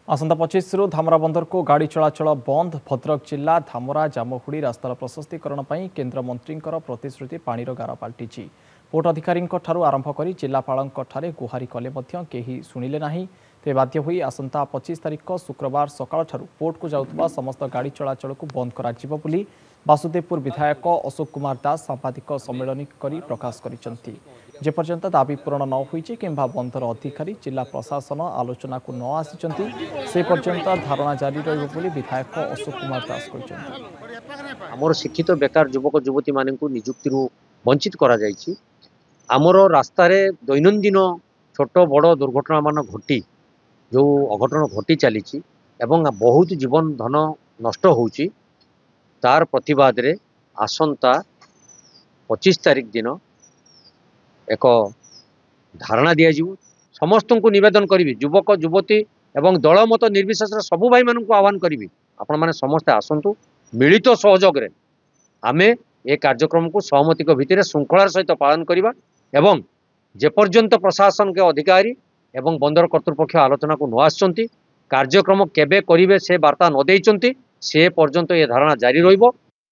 आसंता 25 रु धामरा बंदर को गाड़ी चलाचल बंद। भद्रक जिला धामरा जामहुड़ी रास्तार प्रशस्तीकरण पर केन्द्र मंत्री प्रतिश्रुति पानी गार पलटि। पोर्ट अधिकारी आरंभ कर जिलापाल गुहारी कले केही शुणिले नहीं। तेज बाध्य होई आसंता 25 तारिख शुक्रवार सकाळ पोर्ट को जाउतबा समस्त गाड़ी चलाचल को बंद कराजिबो बोली बासुदेवपुर विधायक अशोक कुमार दास सांबादिक सम्मेलन करी प्रकाश करिसंती। जेपर्यंत दाबी पूरण न होईछि किंबा बंदर अधिकारी जिला प्रशासन आलोचना को न आसिचंती से पर्यंत धारणा जारी रहिबो बोली विधायक अशोक कुमार दास कहिसंती। आमर शिक्षित बेकार युवक युवती मानक निजुक्ति वंचित करा जायछि। आमर रास्तार दैनंदिन छोट बड़ दुर्घटना मान घटी जो अघटन घटी चली एवं बहुत जीवन धन नष्ट होउछि तार प्रतिवाद रे आसंता 25 तारिख दिन एक धारणा दिया जीव। समस्त को निवेदन करी युवक युवती एवं दल मत निर्विशेष सबु भाई मान आह्वान करी आपण मैंने समस्ते आसतु मिलित सहयोग रे आमे ए कार्यक्रम को सहमति भितर श्रृंखलार सहित पालन करवा एवं जेपर्यंत प्रशासन के अधिकारी एवं बंदर कर्तृपक्ष आलोचना को न आसचंती कार्यक्रम केबे करिवे से वार्ता न देइचंती से पर्यंत ये धारणा जारी रहिबो।